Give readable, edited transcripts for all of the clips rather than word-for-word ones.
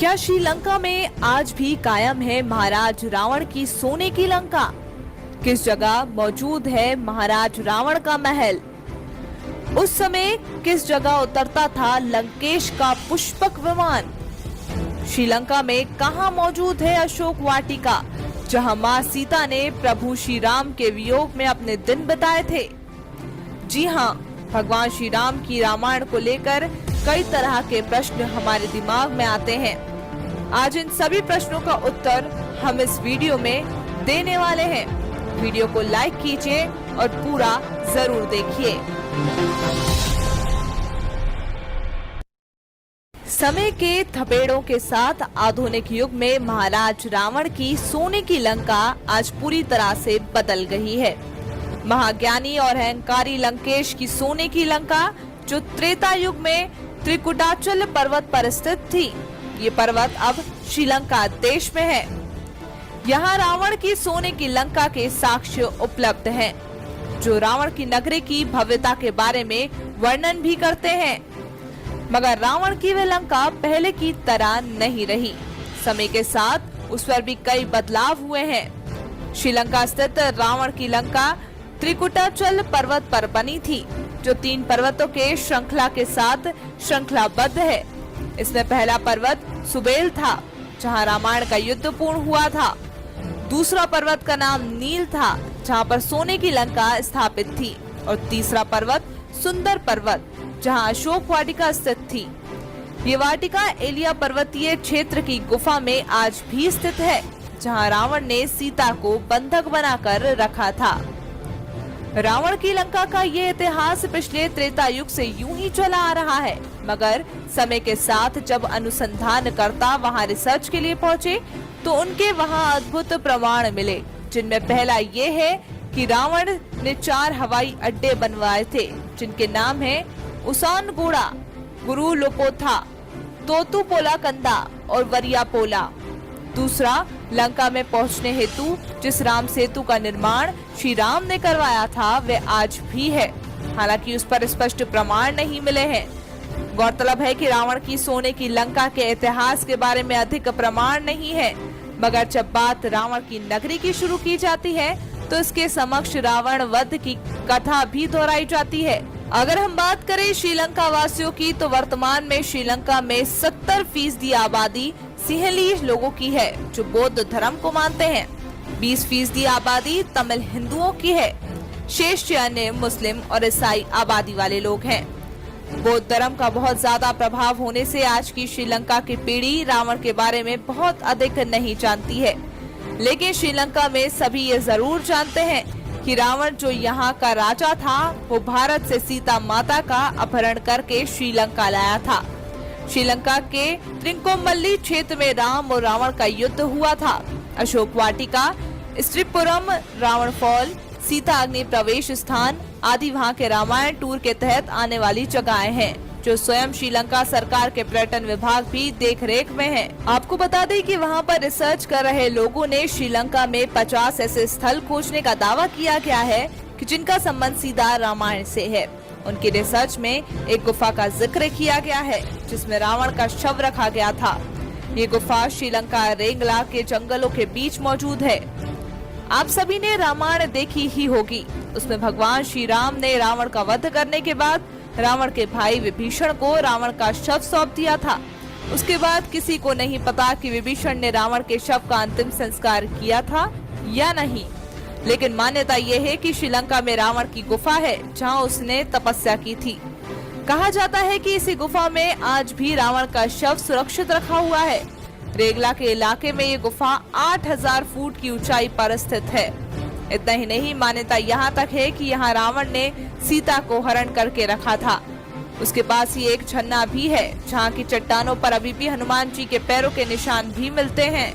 क्या श्रीलंका में आज भी कायम है महाराज रावण की सोने की लंका? किस जगह मौजूद है महाराज रावण का महल? उस समय किस जगह उतरता था लंकेश का पुष्पक विमान? श्रीलंका में कहां मौजूद है अशोक वाटिका, जहां मां सीता ने प्रभु श्री राम के वियोग में अपने दिन बिताए थे? जी हां, भगवान श्री राम की रामायण को लेकर कई तरह के प्रश्न हमारे दिमाग में आते हैं। आज इन सभी प्रश्नों का उत्तर हम इस वीडियो में देने वाले हैं। वीडियो को लाइक कीजिए और पूरा जरूर देखिए। समय के थपेड़ों के साथ आधुनिक युग में महाराज रावण की सोने की लंका आज पूरी तरह से बदल गई है। महाज्ञानी और अहंकारी लंकेश की सोने की लंका, जो त्रेता युग में त्रिकुटाचल पर्वत पर स्थित थी, ये पर्वत अब श्रीलंका देश में है। यहाँ रावण की सोने की लंका के साक्ष्य उपलब्ध हैं, जो रावण की नगरी की भव्यता के बारे में वर्णन भी करते हैं। मगर रावण की वह लंका पहले की तरह नहीं रही। समय के साथ उस पर भी कई बदलाव हुए हैं। श्रीलंका स्थित रावण की लंका त्रिकुटाचल पर्वत पर बनी थी, जो 3 पर्वतों के श्रृंखला के साथ श्रृंखलाबद्ध है। इसमें पहला पर्वत सुबेल था, जहां रामायण का युद्ध पूर्ण हुआ था। दूसरा पर्वत का नाम नील था, जहां पर सोने की लंका स्थापित थी। और तीसरा पर्वत सुंदर पर्वत, जहां अशोक वाटिका स्थित थी। ये वाटिका एलिया पर्वतीय क्षेत्र की गुफा में आज भी स्थित है, जहां रावण ने सीता को बंधक बनाकर रखा था। रावण की लंका का ये इतिहास पिछले त्रेता युग से यूं ही चला आ रहा है। मगर समय के साथ जब अनुसंधानकर्ता वहां रिसर्च के लिए पहुंचे, तो उनके वहां अद्भुत प्रमाण मिले, जिनमें पहला ये है कि रावण ने 4 हवाई अड्डे बनवाए थे, जिनके नाम हैं उसानगोड़ा, गुरु लोपोथा, तोतुपोला कंदा और वरियापोला। दूसरा, लंका में पहुंचने हेतु जिस राम सेतु का निर्माण श्री राम ने करवाया था, वह आज भी है, हालांकि उस पर स्पष्ट प्रमाण नहीं मिले हैं। गौरतलब है कि रावण की सोने की लंका के इतिहास के बारे में अधिक प्रमाण नहीं है, मगर जब बात रावण की नगरी की शुरू की जाती है, तो इसके समक्ष रावण वध की कथा भी दोहराई जाती है। अगर हम बात करें श्रीलंका वासियों की, तो वर्तमान में श्रीलंका में 70% आबादी सिंहली लोगों की है, जो बौद्ध धर्म को मानते हैं। 20% आबादी तमिल हिंदुओं की है। शेष अन्य मुस्लिम और ईसाई आबादी वाले लोग हैं। बौद्ध धर्म का बहुत ज्यादा प्रभाव होने से आज की श्रीलंका की पीढ़ी रावण के बारे में बहुत अधिक नहीं जानती है। लेकिन श्रीलंका में सभी ये जरूर जानते हैं कि रावण जो यहाँ का राजा था, वो भारत से सीता माता का अपहरण करके श्रीलंका लाया था। श्रीलंका के त्रिंकोमल्ली क्षेत्र में राम और रावण का युद्ध हुआ था। अशोक वाटिका, स्त्रीपुरम, रावण फॉल, सीता अग्नि प्रवेश स्थान आदि वहां के रामायण टूर के तहत आने वाली जगहें हैं, जो स्वयं श्रीलंका सरकार के पर्यटन विभाग भी देख रेख में है। आपको बता दें कि वहां पर रिसर्च कर रहे लोगों ने श्रीलंका में 50 ऐसे स्थल खोजने का दावा किया गया है कि जिनका संबंध सीधा रामायण से है। उनकी रिसर्च में एक गुफा का जिक्र किया गया है, जिसमें रावण का शव रखा गया था। ये गुफा श्रीलंका रेंगला के जंगलों के बीच मौजूद है। आप सभी ने रामायण देखी ही होगी। उसमें भगवान श्री राम ने रावण का वध करने के बाद रावण के भाई विभीषण को रावण का शव सौंप दिया था। उसके बाद किसी को नहीं पता कि विभीषण ने रावण के शव का अंतिम संस्कार किया था या नहीं। लेकिन मान्यता यह है कि श्रीलंका में रावण की गुफा है, जहां उसने तपस्या की थी। कहा जाता है कि इसी गुफा में आज भी रावण का शव सुरक्षित रखा हुआ है। रेगला के इलाके में ये गुफा 8000 फुट की ऊंचाई पर स्थित है। इतना ही नहीं, मान्यता यहाँ तक है कि यहाँ रावण ने सीता को हरण करके रखा था। उसके पास ही एक झरना भी है, जहाँ की चट्टानों पर अभी भी हनुमान जी के पैरों के निशान भी मिलते हैं।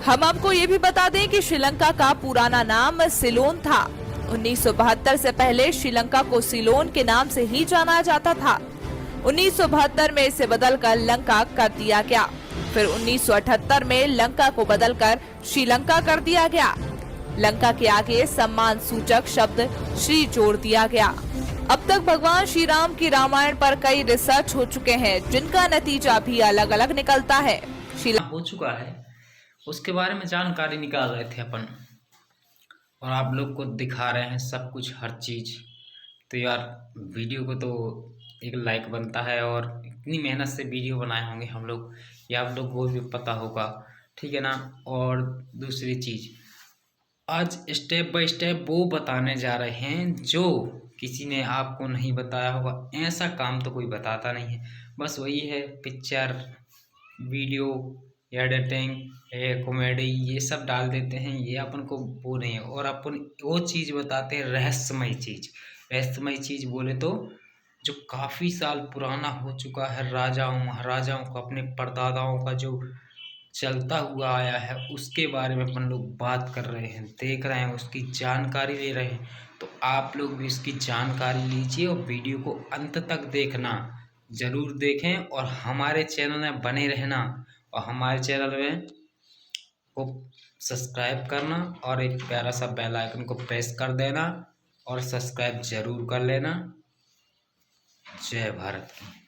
हम आपको ये भी बता दें कि श्रीलंका का पुराना नाम सिलोन था। 1972 से पहले श्रीलंका को सिलोन के नाम से ही जाना जाता था। 1972 में इसे बदलकर लंका कर दिया गया। फिर 1978 में लंका को बदलकर श्रीलंका कर दिया गया। लंका के आगे सम्मान सूचक शब्द श्री जोड़ दिया गया। अब तक भगवान श्री राम की रामायण पर कई रिसर्च हो चुके हैं, जिनका नतीजा भी अलग अलग निकलता है। हो चुका है, उसके बारे में जानकारी निकाल रहे थे अपन और आप लोग को दिखा रहे हैं सब कुछ, हर चीज़। तो यार वीडियो को तो एक लाइक बनता है, और इतनी मेहनत से वीडियो बनाए होंगे हम लोग, ये आप लोग को भी पता होगा, ठीक है ना। और दूसरी चीज़, आज स्टेप बाय स्टेप वो बताने जा रहे हैं जो किसी ने आपको नहीं बताया होगा। ऐसा काम तो कोई बताता नहीं है, बस वही है पिक्चर, वीडियो, एडिटिंग, ये कॉमेडी, ये सब डाल देते हैं। ये अपन को वो नहीं है, और अपन वो चीज़ बताते हैं रहस्यमय चीज़। रहस्यमय चीज़ बोले तो जो काफ़ी साल पुराना हो चुका है, राजाओं महाराजाओं का, अपने परदादाओं का जो चलता हुआ आया है, उसके बारे में अपन लोग बात कर रहे हैं, देख रहे हैं, उसकी जानकारी ले रहे हैं। तो आप लोग भी इसकी जानकारी लीजिए और वीडियो को अंत तक देखना, ज़रूर देखें, और हमारे चैनल में बने रहना, और हमारे चैनल में को सब्सक्राइब करना, और एक प्यारा सा बेल आइकन को प्रेस कर देना, और सब्सक्राइब ज़रूर कर लेना। जय भारत की।